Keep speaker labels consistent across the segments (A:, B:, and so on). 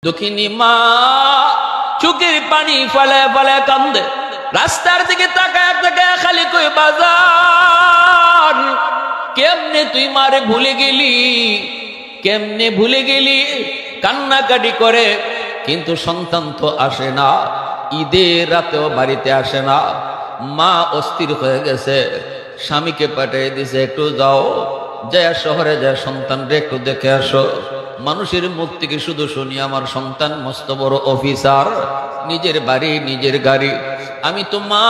A: দুঃখিনী মা চোখের পানি ফলে ফলে কান্দে, রাস্তার দিকে তাকায় তাকায় খালি কই বাজার কেমনে তুই মারে ভুলে গেলি, কেমনে ভুলে গেলি, কান্নাকাটি করে। কিন্তু সন্তান তো আসে না, ঈদের রাতেও বাড়িতে আসে না। মা অস্থির হয়ে গেছে, স্বামীকে পাঠিয়ে দিছে, একটু যাও, যায় শহরে যায় সন্তানরে একটু দেখে আসো। মানুষের মুখ থেকে শুধু শুনি আমার সন্তান মস্ত বড় অফিসার, নিজের বাড়ি নিজের গাড়ি। আমি তো মা,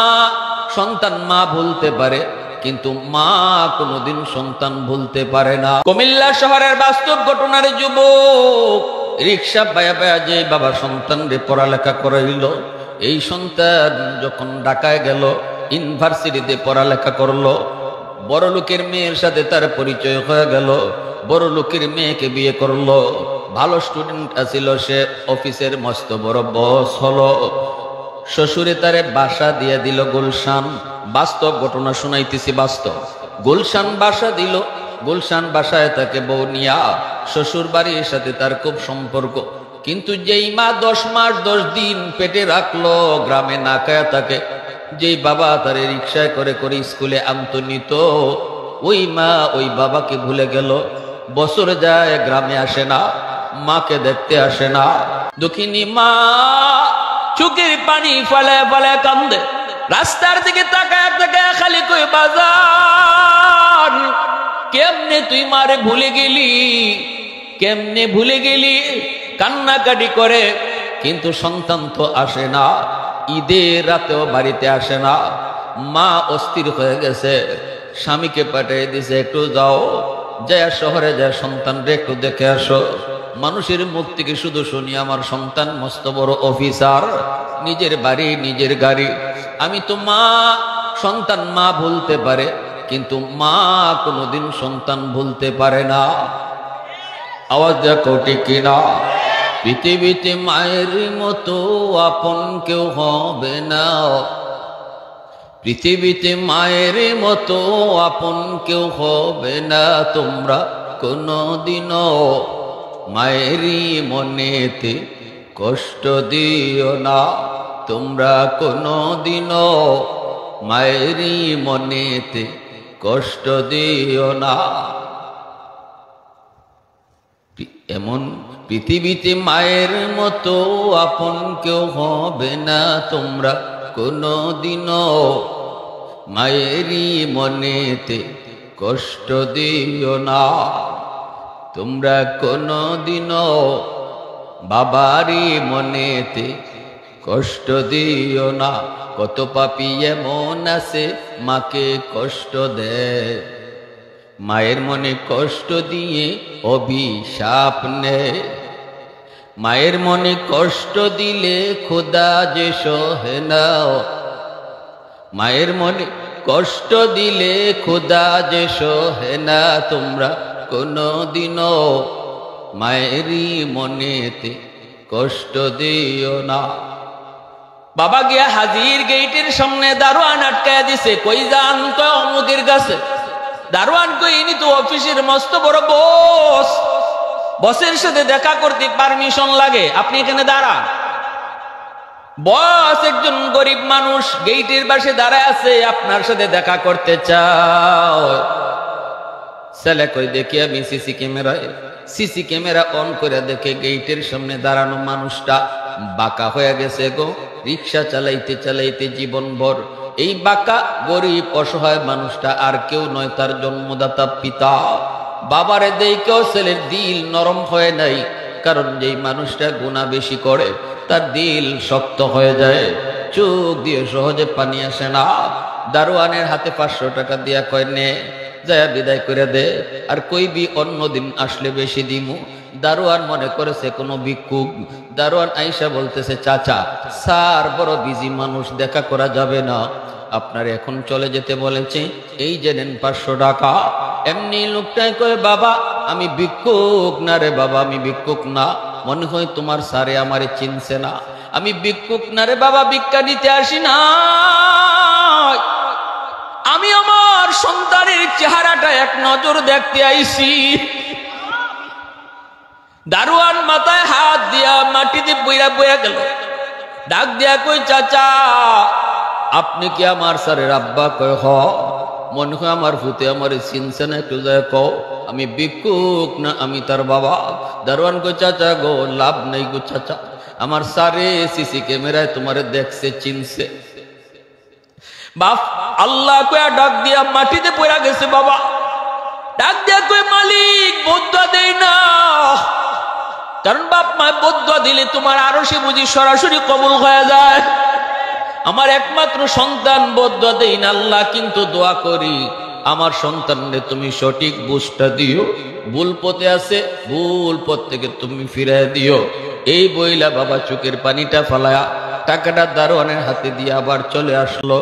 A: সন্তান মা ভুলতে পারে কিন্তু মা কোনোদিন সন্তান ভুলতে পারে না। কুমিল্লা শহরের বাস্তব ঘটনার যুবক রিক্সা পায়া পায়া যে বাবা সন্তানরে পড়ালেখা করাইল, এই সন্তান যখন ঢাকায় গেল ইউনিভার্সিটিতে পড়ালেখা করলো, বড় লোকের মেয়ের সাথে তার পরিচয় হয়ে গেল, বড় লোকের মেয়েকে বিয়ে করলো, ভালো স্টুডেন্ট আছিল, সে অফিসের মস্ত বড় বস হলো। শ্বশুরে তারে বাসা দিয়ে দিল গুলশান, বাস্তব ঘটনা শুনাইতেছি বাস্তব। গুলশান বাসা দিল, গুলশান বাসায় তাকে বউ নিয়া শ্বশুর বাড়ির সাথে তার খুব সম্পর্ক। কিন্তু যেই মা 10 মাস 10 দিন পেটে রাখলো গ্রামে না খায়া তাকে, যেই বাবা তারে রিক্সায় করে করে স্কুলে আনতো নিত, ওই মা ওই বাবাকে ভুলে গেল। বছর যায় গ্রামে আসে না, মাকে দেখতে আসে না। দুঃখিনী মা চোখের পানি ফলে ফলে কান্দে, রাস্তার দিকে তাকায় তাকায় খালি কই বাজার কেমনে তুই মারে ভুলে গেলি, কেমনে ভুলে গেলি, কান্নাকাটি করে। কিন্তু সন্তান তো আসে না, ঈদের রাতেও বাড়িতে আসে না। মা অস্থির হয়ে গেছে, স্বামীকে পাঠিয়ে দিছে, একটু যাও, যায় শহরে যায় সন্তানরে একটু দেখে আসো। মানুষের মুখ থেকে শুধু শুনি আমার সন্তান মস্ত বড় অফিসার, নিজের বাড়ি নিজের গাড়ি। আমি তো মা, সন্তান মা ভুলতে পারে কিন্তু মা কোনোদিন সন্তান ভুলতে পারে না। আওয়াজ দেখো ঠিক কিনা? পৃথিবীতে মায়ের মতো আপন কেউ হবে না, পৃথিবীতে মায়ের মতো আপন কেউ হবে না। তোমরা কোনোদিনও মায়েরই মনেতে কষ্ট দিও না, তোমরা কোনোদিনও মায়েরই মনেতে কষ্ট দিও না। এমন পৃথিবীতে মায়ের মতো আপন কেউ হবে না, তোমরা কোনোদিনও মায়েরই মনেতে কষ্ট দিও না, তোমরা কোনোদিনও বাবারই মনেতে কষ্ট দিও না। কত পাপী এমন আছে মাকে কষ্ট দেয়, মায়ের মনে কষ্ট দিয়ে অভিশাপ নেয়। মায়ের মনে কষ্ট দিলে খোদা যে সহে না, মায়ের মনে কষ্ট দিলে খোদা যে সহে না। তোমরা কোনোদিনও মায়েরই মনেতে কষ্ট দিও না। বাবা গিয়া হাজির গেটের সামনে দারোয়ান আটকায় দিছে, কই যান? কয় অমুকের কাছে। দারোয়ান কই ইনি তো অফিসের মস্ত বড় বস, বসের সাথে দেখা করতে পারমিশন লাগে, আপনি এখানে দাঁড়ান। বস একজন গরিব মানুষ গেটের পাশে দাঁড়ায় আছে, আপনার সাথে দেখা করতে চাও। ছেলে কই দেখি আমি সিসি ক্যামেরা অন করে দেখে গেটের সামনে দাঁড়ানো মানুষটা বাঁকা হয়ে গেছে গো। রিক্সা চালাইতে চালাইতে জীবনভর এই বাঁকা গরিব অসহায় মানুষটা আর কেউ নয়, তার জন্মদাতা পিতা। বাবারে দেখেও ছেলের দিল নরম হয় নাই, কারণ যেই মানুষটা গুনাহ বেশি করে তার দিল শক্ত হয়ে যায়, চোখ দিয়ে সহজে পানি আসে না। দারোয়ানের হাতে 500 টাকা দিয়া কয় নে, যায় বিদায় করে দে, আর কইবি অন্যদিন আসলে বেশি দিমু। দারোয়ান মনে করেছে কোনো ভিক্ষুক। দারোয়ান আইসা বলতেছে, চাচা স্যার বড় বিজি মানুষ, দেখা করা যাবে না, আপনার এখন চলে যেতে বলেছে, এই যে নেন 500 টাকা। এমনি লোকটাই কয়, বাবা আমি ভিক্ষুক না রে বাবা, আমি ভিক্ষুক না, মনে হয় তোমার স্যারে আমারে চিনছে না। আমি ভিক্ষুক না রে বাবা, ভিক্ষা দিতে আসি না, আমি আমার সন্তানের চেহারাটা এক নজর দেখতে আইছি। দারোয়ান মাথায় হাত দিয়া মাটিতে বইরা বইয়া গেল, ডাক দিয়া কই চাচা আপনি কি আমার স্যারের আব্বা? কয় হ। মনে হয় আমার ফুতে আমার চিনছে না, একটু যায় কও আমি ভিক্ষুক না আমি তার বাবা। দারোয়ান কই চাচা গো লাভ নেই গো চাচা, আমার স্যারে সিসি ক্যামেরায় তোমারে দেখছে চিনছে। বাপ আল্লাহ কয়া ডাক দিয়া মাটিতে পড়া গেছে বাবা। ডাক দিয়া কই মালিক বদুয়া দেই না, কারণ বাপ মা বদুয়া দিলে তোমার আরো সে বুঝি সরাসরি কবুল হয়ে যায়। আমার একমাত্র সন্তান বদুয়া দেই না আল্লাহ, কিন্তু দোয়া করি আমার সন্তানরে তুমি সঠিক বুঝটা দিও, ভুল পথে আছে ভুল পথ থেকে তুমি ফিরাই দিও। এই বইলা বাবা চোখের পানিটা ফালায়া টাকাটা দারোয়ানের হাতে দিয়ে আবার চলে আসলো।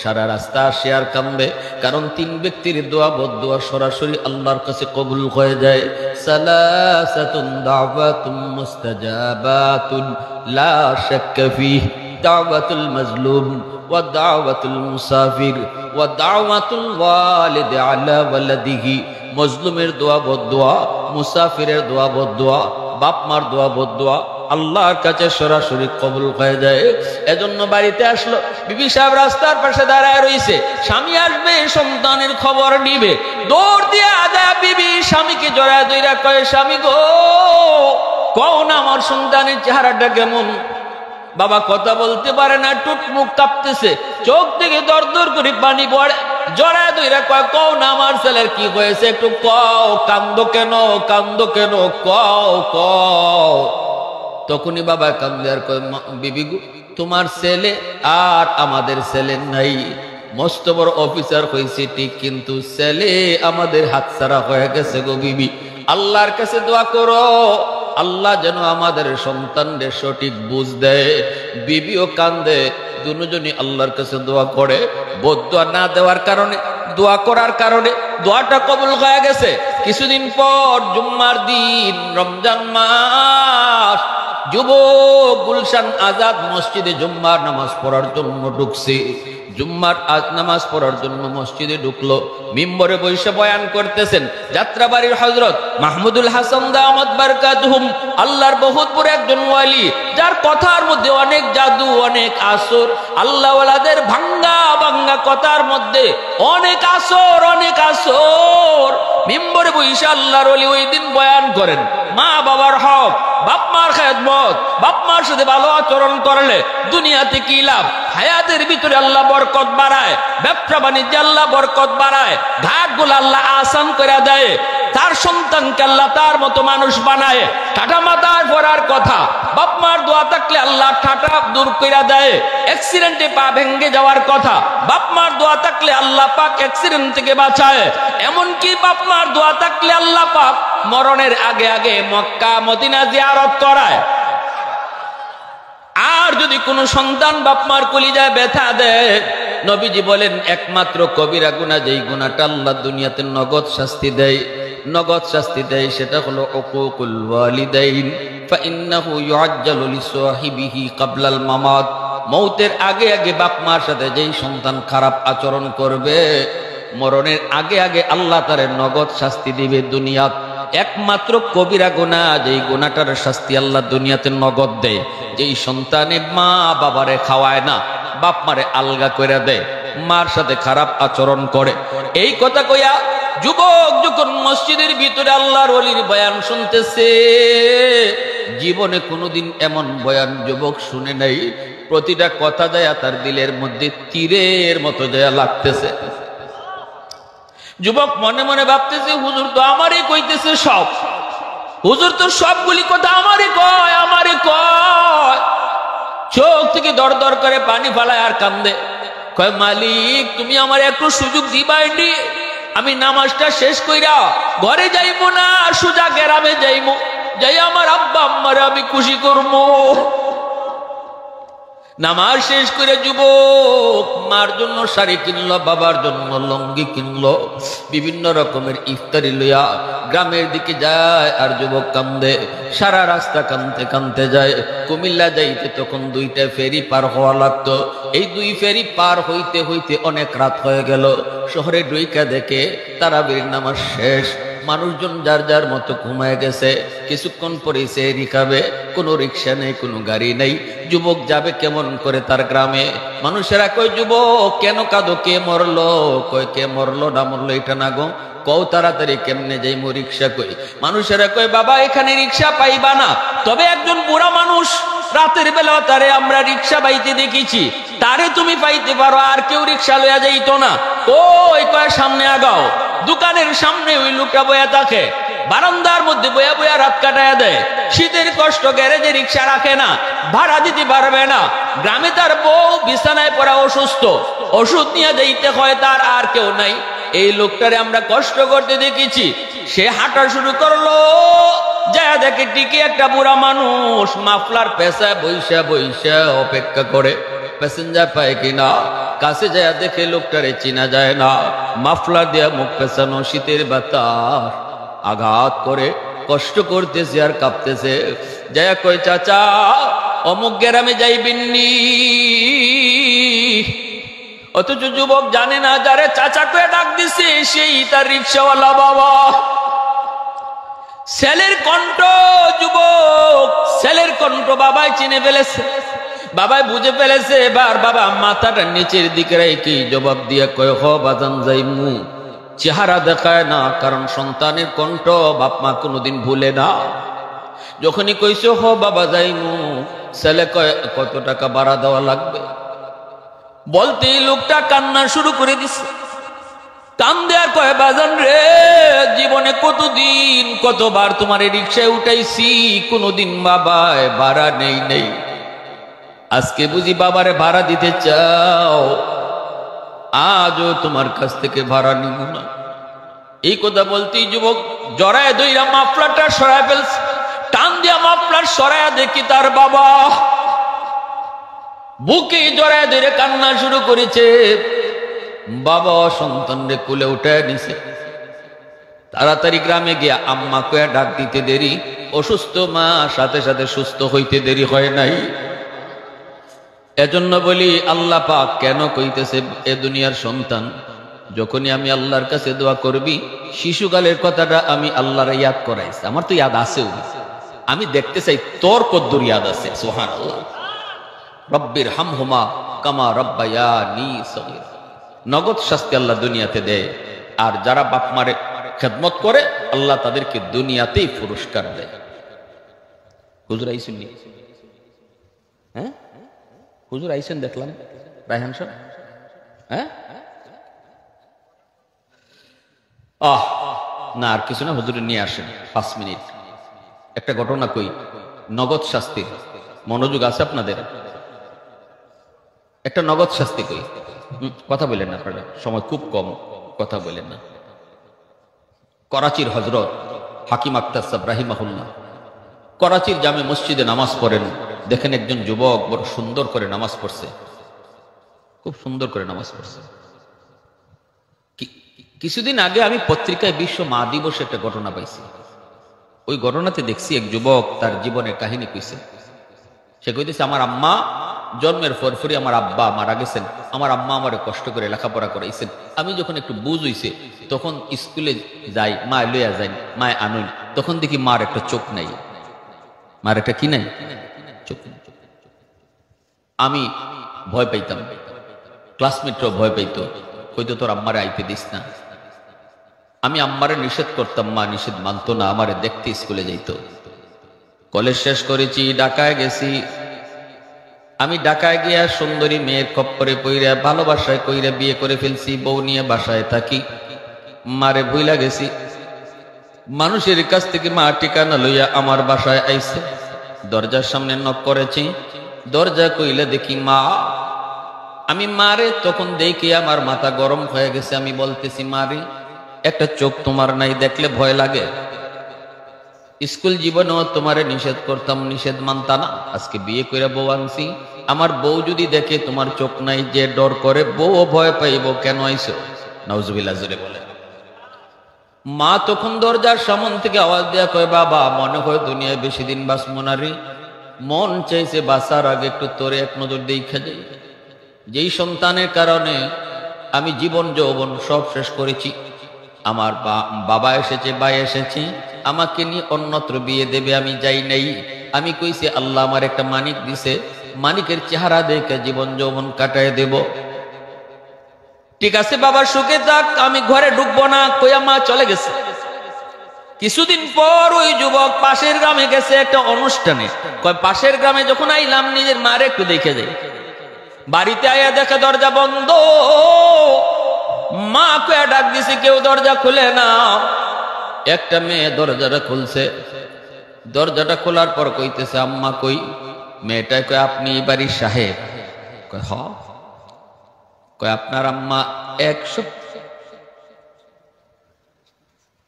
A: সারা রাস্তা আসে আর কান্দে, কারণ তিন ব্যক্তির দোয়া বদদোয়া সরাসরি আল্লাহর কাছে কবুল হয়ে যায়। সালাসাতুন দাওয়াতুম মুস্তাজাবাতুন লা শাক্কা ফিহি দাওয়াতুল মাজলুম ওয়া দাওয়াতুল মুসাফির ওয়া দাওয়াতুল ওয়ালিদ আলা ওয়ালাদিহি। মজলুমের দোয়া বদদোয়া, মুসাফিরের দোয়া বদদোয়া, বাপ মার দোয়া বদদোয়া আল্লাহর কাছে সরাসরি কবুল হয়ে যায়। এজন্য বাড়িতে আসলো, বিবি সাহেব রাস্তার পাশে দাঁড়ায় রইছে, স্বামী আসবে সন্তানের খবর নিবে, দৌড় দিয়ে আদা বিবি স্বামীকে জড়ায় দইরা কয় স্বামী গো কও না আমার সন্তানের চেহারাটা কেমন? বাবা কথা বলতে পারে না, টুট মুখ কাঁপতেছে, চোখ থেকে দর দর করে পানি পড়ে, জড়ায় দইরা কয় কও না আমার ছেলের কি হয়েছে, একটু কও, কান্দো কেন কান্দো কেন, কও কও। তখনই বাবা কান্দে আর কয় বিবি গো তোমার ছেলে আর আমাদের ছেলে নাই, মস্ত বড় অফিসার হয়েছে ঠিক, কিন্তু ছেলে আমাদের হাতছাড়া হয়ে গেছে গো বিবি, আল্লাহর কাছে দোয়া করো আল্লাহ যেন আমাদের সন্তানদের সঠিক বুঝ দেয়। বিবিও কান্দে, দুজনই আল্লাহর কাছে দোয়া করে। বদদোয়া না দেওয়ার কারণে, দোয়া করার কারণে দোয়াটা কবুল হয়ে গেছে। কিছুদিন পর জুম্মার দিন, রমজান মাস, যুবক গুলশান আজাদ মসজিদে জুম্মার নামাজ পড়ার জন্য ঢুকছে। জুম্মার নামাজ পড়ার জন্য মসজিদে ঢুকলো, মিম্বরে বসে বয়ান করতেছেন যাত্রাবাড়ির হযরত মাহমুদুল হাসান দামাত বারকাতুহুম, আল্লাহর বহুত বড় একজন ওয়ালি, যার কথার মধ্যে অনেক জাদু, অনেক আসর, আল্লাহ ওয়ালাদের ভাঙ্গা ভাঙ্গা কথার মধ্যে অনেক আসর, অনেক আসর। মিম্বরে বসে আল্লাহর ওলি ওই দিন বয়ান করেন মা বাবার হক, বাপ মার খেদমত, বাপ মার সাথে ভালো আচরণ করলে দুনিয়াতে কি লাভ, হায়াতের ভিতরে আল্লাহ বরকত বাড়ায়, ব্যবসা বাণিজ্যে আল্লাহ বরকত বাড়ায়, ঘাটগুলো আল্লাহ আসান করে দেয়, তার সন্তানকে আল্লাহ তার মতো মানুষ বানায়। ঠাটা মাথায় পড়ার কথা, বাপ মার দোয়া থাকলে আল্লাহ ঠাটা দূর করে দেয়। অ্যাক্সিডেন্টে পা ভেঙে যাওয়ার কথা, বাপ মার দোয়া থাকলে আল্লাহ পাক অ্যাক্সিডেন্ট থেকে বাঁচায়। এমনকি বাপ মার দোয়া থাকলে আল্লাহ পাক মরণের আগে আগে মক্কা মদিনা জিয়ারত করায়। আর যদি কোনো সন্তান বাপ মার কলিজায় ব্যথা দেয়, নবীজি বলেন একমাত্র কবিরা গুনাহ, যেই গুনাহটা আল্লাহ দুনিয়াতে নগদ শাস্তি দেয়, নগদ শাস্তি দেয়, সেটা হলো উকুকুল ওয়ালিদাইন। ফাইন্নাহু ইউআজ্জালু লিসাহিবিহি ক্বাবলাল মামাত। মৌতের আগে আগে বাপ মার সাথে যেই সন্তান খারাপ আচরণ করবে, মরণের আগে আগে আল্লাহ তারে নগদ শাস্তি দিবে দুনিয়াত। একমাত্র কবিরা গুনাহ, যেই গুনাহটার শাস্তি আল্লাহ দুনিয়াতে নগদ দেয়, যেই সন্তানে মা বাবারে খাওয়ায় না, বাপ মারে আলগা করে দেয়, মার সাথে খারাপ আচরণ করে। এই কথা কইয়া যুবক যখন মসজিদের ভিতরে আল্লাহর ওলির বয়ান শুনতেছে, জীবনে কোনোদিন এমন বয়ান যুবক শুনে নাই। প্রতিটা কথা যায় তার দিলের মধ্যে তীরের মতো যায় লাগতেছে। যুবক মনে মনে ভাবতেছে হুজুর তো আমারই কইতেছে সব, হুজুর তো সবগুলি কথা আমারই কয়, আমারই কয়। চোখ থেকে দর দর করে পানি ফালায় আর কান্দে, কয় মালিক তুমি আমার একটু সুযোগ দিবাইনি, আমি নামাজটা শেষ কইরা ঘরে যাইবো না, সোজা গ্রামে যাইবো, যাই আমার আব্বা আম্মারে আমি খুশি করবো। নামাজ শেষ করে যুবক মার জন্য শাড়ি কিনলো, বাবার জন্য লঙ্গি কিনলো, বিভিন্ন রকমের ইফতারি লইয়া গ্রামের দিকে যায়। আর যুবক কান্দে, সারা রাস্তা কান্দতে কান্দতে যায়। কুমিল্লা যাইতে তখন 2টা ফেরি পার হওয়া লাগতো। এই 2 ফেরি পার হইতে হইতে অনেক রাত হয়ে গেল। শহরে ডুইকা দেখে তারাবির নামাজ শেষ, মানুষজন যার যার মতো ঘুমায় গেছে। কিছুক্ষণ পরে সেহরি খাবে, কোনো রিক্সা নেই, কোনো গাড়ি নেই। যুবক যাবে কেমন করে তার গ্রামে? মানুষেরা কয়, যুবক কেন কাঁদো, কে মরলো? কয়, কে মরলো না মরলো এটা না গো, কও তাড়াতাড়ি কেমনে যাইমু, রিক্সা কই? মানুষেরা কয়, বাবা এখানে রিক্সা পাইবা না, তবে একজন বুড়া মানুষ রাতের বেলা তারে আমরা রিক্সা বাইতে দেখেছি, তারে তুমি পাইতে পারো, আর কেউ রিক্সা লইয়া যাইতো না। ওই কয় সামনে আগাও। দোকানের সামনে ওই লোকটা বয়া থাকে, বারান্দার মধ্যে বয়া বয়া রাত কাটায়া দেয়। শীতের কষ্ট, গ্যারেজে রিক্সা রাখে না, ভাড়া দিতে পারবে না। গ্রামে তার বউ বিছানায় পড়া অসুস্থ, ওষুধ নিয়ে যাইতে হয় তার, আর কেউ নাই। এই লোকটারে আমরা কষ্ট করতে দেখেছি। সে হাঁটা শুরু করলো, যা দেখে ঠিকই একটা বুড়া মানুষ মাফলার পেশায় বইসা বইসা অপেক্ষা করে প্যাসেঞ্জার পায় কিনা। কাছে যায় দেখে লোকটারে চিনা যায় না, মাফলার দেয়া মুখ পেছানো, শীতের বাতাস আঘাত করে কষ্ট করতেছে আর কাঁপতেছে। যায় কই, চাচা অমুক গ্রামে যাইবেননি? অথচ যুবক জানে না, যারে চাচা করে ডাক দিছে সেই তার রিক্সাওয়ালা বাবা। ছেলের কণ্ঠ, যুবক ছেলের কণ্ঠ বাবাই চিনে ফেলেছে, বাবাই বুঝে ফেলেছে। এবার বাবা মাথাটা নিচের দিকে রেখে জবাব দিয়ে কয়, হ বাজান যাইমু। চেহারা দেখায় না, কারণ সন্তানের কণ্ঠ বাপ মা কোনোদিন ভুলে না। যখনই কইছে হ বাবা যাইমু, ছেলে কয়, কত টাকা ভাড়া দেওয়া লাগবে? বলতেই লোকটা কান্না শুরু করে দিছে। কান দেয়ার কয়, বাজান রে, জীবনে কতদিন কতবার তোমার রিক্সায় উঠাইছি, কোনোদিন বাবায় ভাড়া নেই নেই, আজকে বুঝি বাবারে ভাড়া দিতে চাও? আজও তোমার কাছ থেকে ভাড়া নিব না। এই কথা বলতেই যুবক জড়ায় দইরা মাফলারটা সরায় ফেলছে। টান দিয়া মাফলার সরায়া দেখি তার বাবা বুকে জড়ায় ধরে কান্না শুরু করেছে। বাবা সন্তানরে কুলে উঠায় নিছে। তাড়াতাড়ি গ্রামে গিয়া আম্মা কয়া ডাক দিতে দেরি, অসুস্থ মা সাথে সাথে সুস্থ হইতে দেরি হয় নাই। এজন্য বলি, আল্লাহ পাক কেন কইতেছে এ দুনিয়ার সন্তান, যখনই আমি আল্লাহর কাছে দোয়া করবি, শিশুকালের কথাটা আমি আল্লাহর ইয়াদ করাইছি। আমার তো ইয়াদ আছেও, আমি দেখতে চাই তোর কদ্দুর ইয়াদ আছে। সুবহানাল্লাহ। রব্বির হামহুমা কামা রব্বায়ানি সগীরা। নগদ শাস্তি আল্লাহ দুনিয়াতে দেয়, আর যারা বাপ মারে খেদমত করে আল্লাহ তাদেরকে দুনিয়াতেই পুরস্কার দেয়। হুজুর আইসেন নি? হ্যাঁ হুজুর আইসেন দেখলাম, রায়হান সাহেব। হ্যাঁ না, আর কিছু না, হুজুরে নিয়ে আসেন 5 মিনিট। একটা ঘটনা কই, নগদ শাস্তি। মনোযোগ আছে আপনাদের? একটা নগদ শাস্তি কই। কথা বলেন না আপনারা, সময় খুব কম, কথা বলেন না। করাচির হজরত হাকিম আক্তার সাহেব রাহিমাহুল্লাহ করাচির জামে মসজিদে নামাজ পড়েন। দেখেন একজন যুবক বড় সুন্দর করে নামাজ পড়ছে, খুব সুন্দর করে নামাজ পড়ছে। কিছুদিন আগে আমি পত্রিকায় বিশ্ব মা দিবসে একটা ঘটনা পাইছি। ওই ঘটনাতে দেখছি এক যুবক তার জীবনের কাহিনী কইছে। সে কইতেছে, আমার আম্মা জন্মের পরপরই আমার আব্বা মারা গেছেন। আমার আম্মা আমারে কষ্ট করে লেখাপড়া করাইছেন। আমি যখন একটু বুঝ হইছে তখন স্কুলে যাই, মা লইয়া যাই, মায় আনুন, তখন দেখি মার একটা চোখ নাই। মার একটা কি নাই? চোখ নাই। আমি ভয় পাইতাম, ক্লাসমেটরাও ভয় পাইতো, কইতো তোর আম্মারে আইতে দিস না। আমি আম্মারে নিষেধ করতাম, মা নিষেধ মানতো না, আমারে দেখতে স্কুলে যাইতো। কলেজ শেষ করেছি, ঢাকায় গেছি। আমি ঢাকায় গিয়া সুন্দরী মেয়ের খপ্পরে পইরা ভালোবাসায় কইরা বিয়ে করে ফেলছি। বউ নিয়ে বাসায় থাকি, মারে ভুইলা গেছি। মানুষের কাছ থেকে মা ঠিকানা লইয়া আমার বাসায় আইছে। দরজার সামনে নক করেছি, দরজা কইলে দেখি মা। আমি মারে তখন দেখি আমার মাথা গরম হয়ে গেছে। আমি বলতেছি, মারে একটা চোখ তোমার নাই, দেখলে ভয় লাগে। স্কুল জীবনেও তোমারে নিষেধ করতাম, নিষেধ মানতা না। আজকে বিয়ে করে বউ আনছি, আমার বউ যদি দেখে তোমার চোখ নাই, যে ডর করে বউ ভয় পাইব, কেন আইছো? নাউজুবিল্লাহ জোরে বলে। মা তখন দরজার সামন থেকে আওয়াজ দেয়া কয়, বাবা মনে হয় দুনিয়ায় বেশি দিন বাঁচবো না রে, মন চাইছে বাঁচার আগে একটু তোরে এক নজর দেখা যাই। যেই সন্তানের কারণে আমি জীবন যৌবন সব শেষ করেছি, আমার বাবা এসেছে, ভাই এসেছে, আমাকে নিয়ে অন্যত্র বিয়ে দেবে, আমি যাই নাই। আমি কইছি আল্লাহ আমার একটা মানিক দিছে, মানিকের চেহারা দেখে জীবন যৌবন কাটায় দেব। ঠিক আছে বাবার সুখে থাক, আমি ঘরে ঢুকবো না কইয়া মা চলে গেছে। কিছুদিন পর ওই যুবক পাশের গ্রামে গেছে একটা অনুষ্ঠানে। কয় পাশের গ্রামে যখন আইলাম নিজের মারে একটু দেখে যাই। বাড়িতে আইয়া দেখে দরজা বন্ধ। মা কয়ে ডাক দিছে, কেউ দরজা খুলে না। একটা মেয়ে দরজাটা খুলছে। দরজাটা খোলার পর কইতেছে আম্মা কই? মেয়েটা কয় আপনি এই বাড়ির সাহেব? কয় হ। কয় আপনার আম্মা 100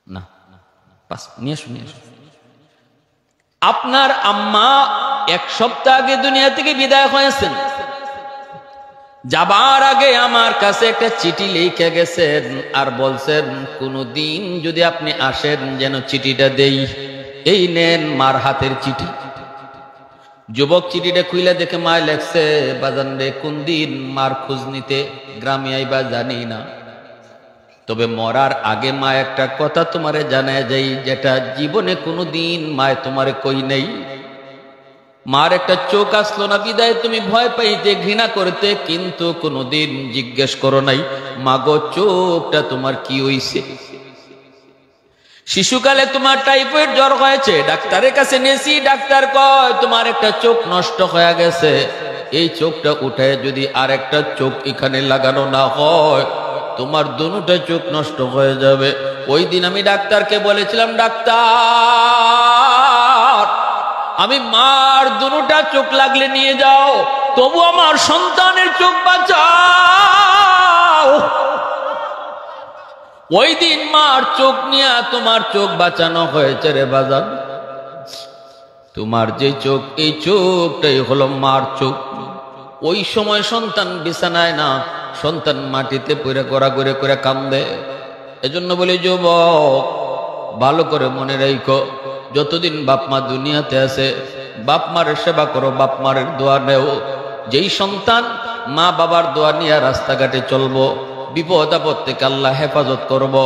A: না নিয়ে শুনি, আপনার আম্মা 1 সপ্তাহ আগে দুনিয়া থেকে বিদায় হয়েছেন। যাবার আগে আমার কাছে একটা চিঠি লিখে গেছেন আর বলছেন কোনদিন যদি আপনি আসেন যেন চিঠিটা দেই। এই নেন মার হাতের চিঠি। যুবক চিঠিটা খুইলা দেখে মা লেখছে, বাজান রে কোন দিন মার খোঁজ নিতে গ্রামে আইবা জানি না, তবে মরার আগে মা একটা কথা তোমারে জানায় যাই, যেটা জীবনে কোনোদিন মায় তোমারে কই নাই। মার একটা চোখ আসলো না বিদায় তুমি ভয় পাইতে, ঘৃণা করতে, কিন্তু কোনোদিন জিজ্ঞেস করো নাই মা গো চোখটা তোমার কি হইছে। শিশুকালে তোমার টাইফয়েড জ্বর হয়েছে, ডাক্তারের কাছে নিয়েছি, ডাক্তার কয় তোমার একটা চোখ নষ্ট হয়ে গেছে, এই চোখটা উঠে যদি আর একটা চোখ এখানে লাগানো না হয় তোমার দুটো চোখ নষ্ট হয়ে যাবে। ওই দিন আমি ডাক্তারকে বলেছিলাম, ডাক্তার আমি মার দুটা চোখ লাগলে নিয়ে যাও, তবু আমার সন্তানের চোখ বাঁচাও। ওই দিন মার চোখ নিয়ে তোমার চোখ বাঁচানো হয়েছে রে বাজান। তোমার যে চোখ, এই চোখটাই হলো মার চোখ। ওই সময় সন্তান বিছানায় না, সন্তান মাটিতে পড়ে গড়াগড়ি করে কান্দে। এজন্য বলি যুবক ভালো করে মনে রাখো, যতদিন বাপ মা দুনিয়াতে আছে বাপ মার সেবা করো, বাপ মার দোয়া নেও। যেই সন্তান মা বাবার দোয়া নিয়ে রাস্তাঘাটে চলবো, বিপদ আপদ থেকে আল্লাহ হেফাজত করবো।